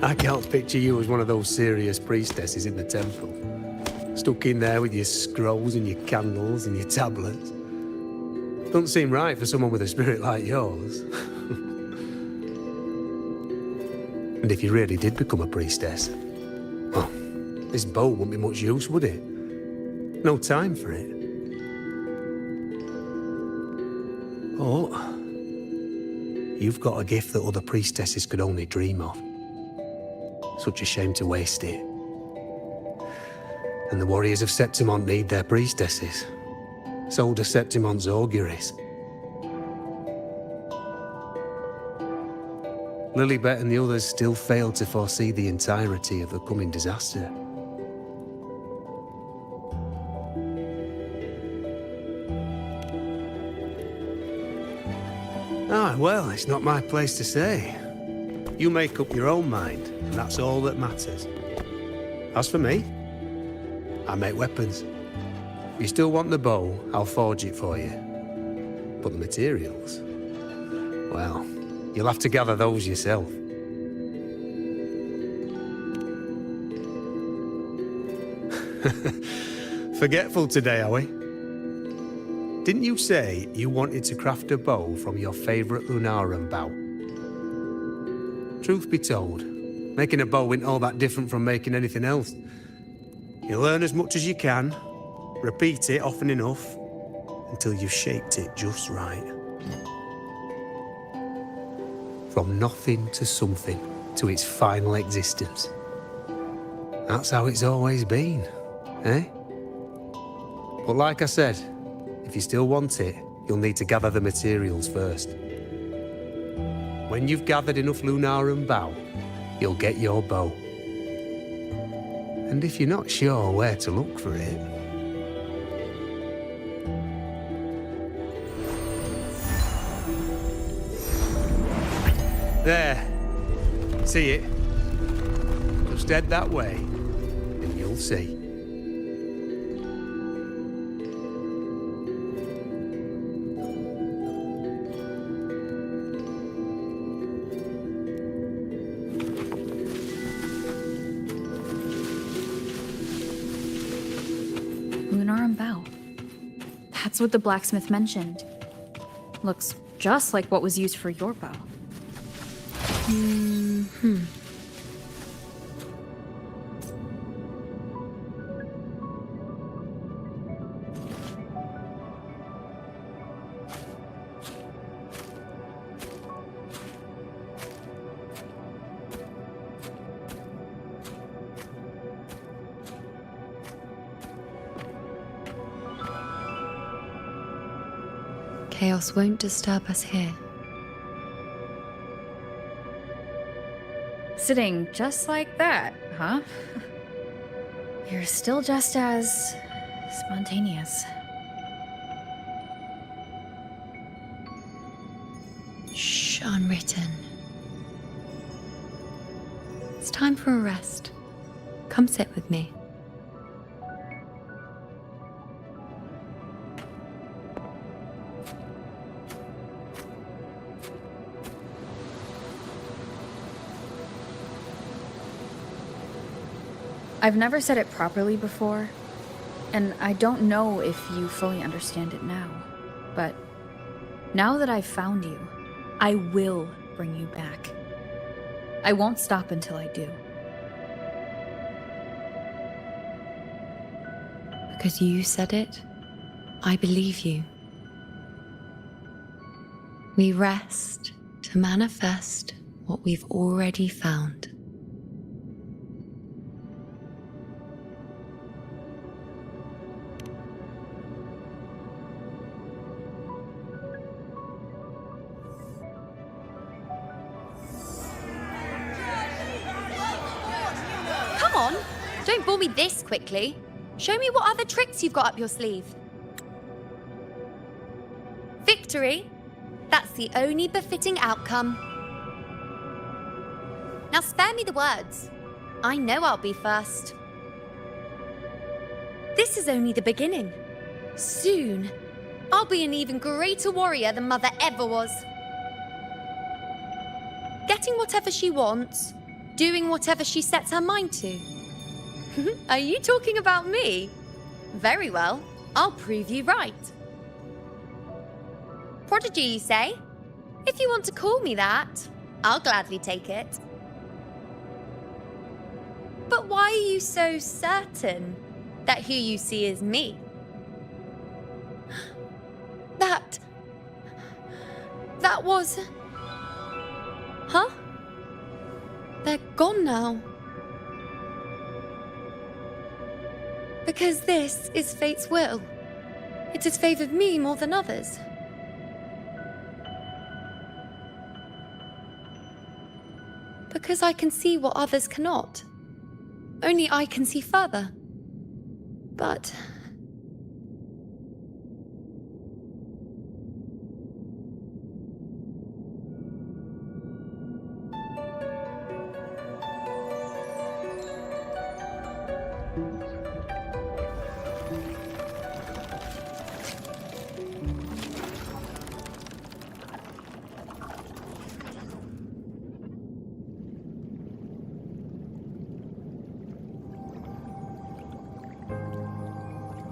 Speaker 2: I can't picture you as one of those serious priestesses in the temple. Stuck in there with your scrolls and your candles and your tablets. Doesn't seem right for someone with a spirit like yours. And if you really did become a priestess, well, this bow wouldn't be much use, would it? No time for it. Oh, you've got a gift that other priestesses could only dream of. Such a shame to waste it. And the warriors of Septimont need their priestesses. So do Septimont's auguries. Lilibet and the others still failed to foresee the entirety of the coming disaster. Ah, well, it's not my place to say. You make up your own mind, and that's all that matters. As for me, I make weapons. If you still want the bow, I'll forge it for you. But the materials, well, you'll have to gather those yourself. Forgetful today, are we? Didn't you say you wanted to craft a bow from your favourite Lunarum bow? Truth be told, making a bow isn't all that different from making anything else. You learn as much as you can, repeat it often enough, until you've shaped it just right. From nothing to something, to its final existence. That's how it's always been, eh? But like I said, if you still want it, you'll need to gather the materials first. When you've gathered enough Lunarum bow, you'll get your bow. And if you're not sure where to look for it... There. See it? Just head that way, and you'll see.
Speaker 7: Lunarum bow. That's what the blacksmith mentioned. Looks just like what was used for your bow.
Speaker 9: Chaos won't disturb us here.
Speaker 7: Sitting just like that, huh? You're still just as spontaneous.
Speaker 9: Shh, unwritten. It's time for a rest. Come sit with me.
Speaker 7: I've never said it properly before, and I don't know if you fully understand it now, but now that I've found you, I will bring you back. I won't stop until I do.
Speaker 9: Because you said it, I believe you. We rest to manifest what we've already found.
Speaker 6: Come on, don't bore me this quickly. Show me what other tricks you've got up your sleeve. Victory? That's the only befitting outcome. Now spare me the words. I know I'll be first. This is only the beginning. Soon, I'll be an even greater warrior than Mother ever was. Getting whatever she wants, doing whatever she sets her mind to. Are you talking about me? Very well, I'll prove you right. Prodigy, you say? If you want to call me that, I'll gladly take it. But why are you so certain that who you see is me? That was... Huh? They're gone now. Because this is fate's will. It has favored me more than others. Because I can see what others cannot. Only I can see further. But...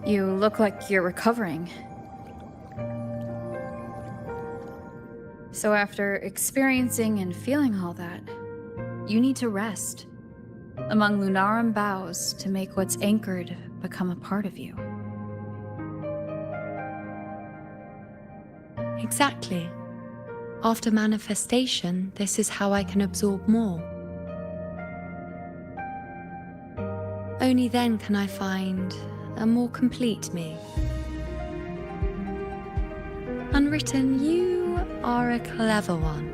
Speaker 7: You look like you're recovering. So after experiencing and feeling all that, you need to rest among Lunarum boughs to make what's anchored become a part of you.
Speaker 9: Exactly. After manifestation, this is how I can absorb more. Only then can I find a more complete me. Unwritten, you are a clever one.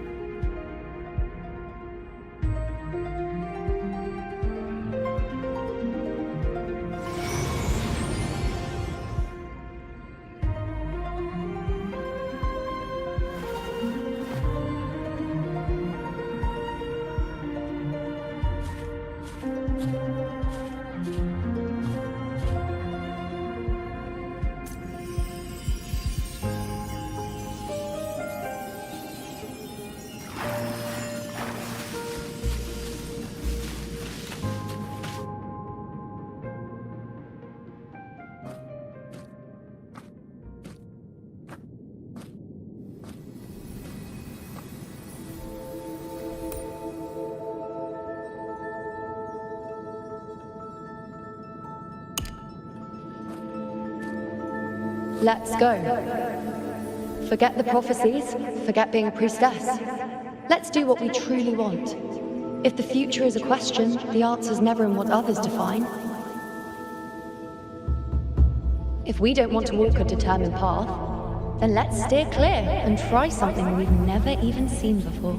Speaker 17: Let's go. Forget the prophecies, forget being a priestess. Let's do what we truly want. If the future is a question, the answer's never in what others define. If we don't want to walk a determined path, then let's steer clear and try something we've never even seen before.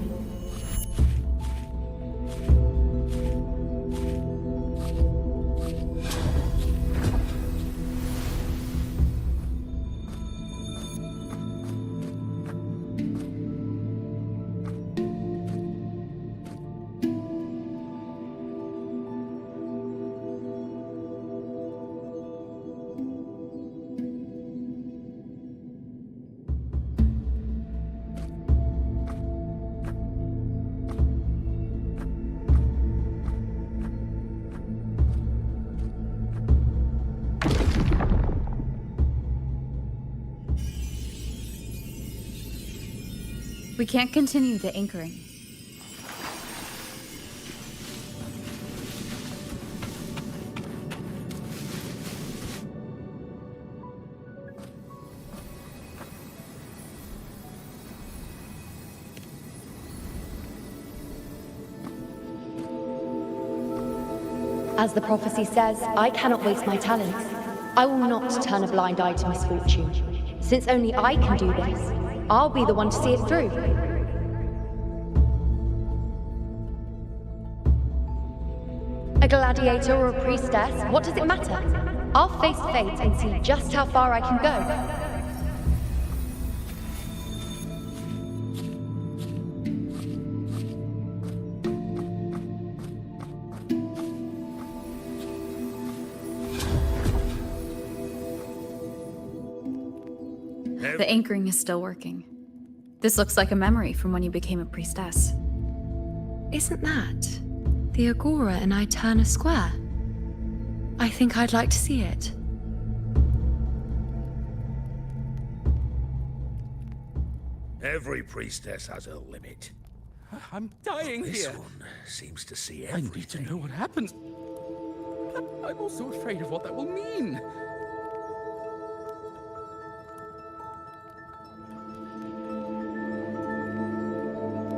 Speaker 7: We can't continue the anchoring.
Speaker 17: As the prophecy says, I cannot waste my talents. I will not turn a blind eye to misfortune. Since only I can do this, I'll be the one to see it through. A gladiator or a priestess, what does it matter? I'll face fate and see just how far I can go.
Speaker 7: The anchoring is still working. This looks like a memory from when you became a priestess.
Speaker 9: Isn't that the Agora in Eterna Square? I think I'd like to see it.
Speaker 4: Every priestess has her limit.
Speaker 3: I'm dying
Speaker 4: This
Speaker 3: here.
Speaker 4: one seems to see
Speaker 3: I
Speaker 4: everything.
Speaker 3: need to know what happens. But I'm also afraid of what that will mean.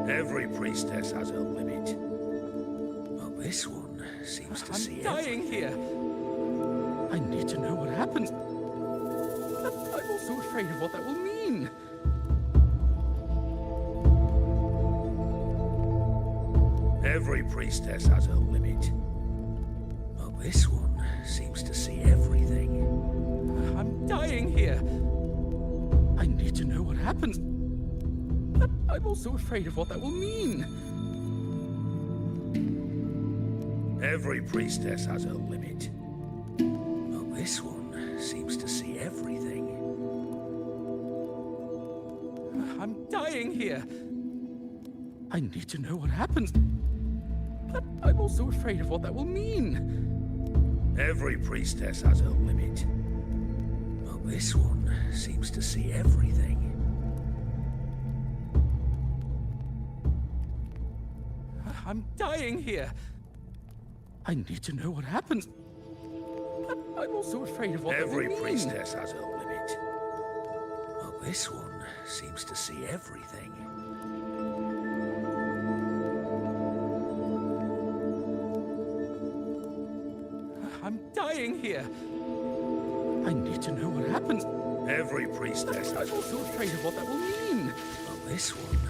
Speaker 4: Every priestess has her limit. But this one seems to see
Speaker 3: I'm dying
Speaker 4: everything.
Speaker 3: here. I need to know what happens. But I'm also afraid of what that will mean.
Speaker 4: Every priestess has her limit. But this one seems to see everything.
Speaker 3: I'm dying here. I need to know what happens. But I'm also afraid of what that will mean.
Speaker 4: Every priestess has her limit. But this one seems to see everything.
Speaker 3: I'm dying here. I need to know what happens. But I'm also afraid of what that will mean.
Speaker 4: Every priestess has her limit. But this one seems to see everything.
Speaker 3: I'm dying here. I need to know what happens. But I'm also afraid of what that will
Speaker 4: Every
Speaker 3: mean.
Speaker 4: priestess has her limit. But this one seems to see everything.
Speaker 3: I'm dying here. I need to know what happens.
Speaker 4: Every priestess has
Speaker 3: I'm
Speaker 4: her
Speaker 3: also afraid of what that will mean.
Speaker 4: But this one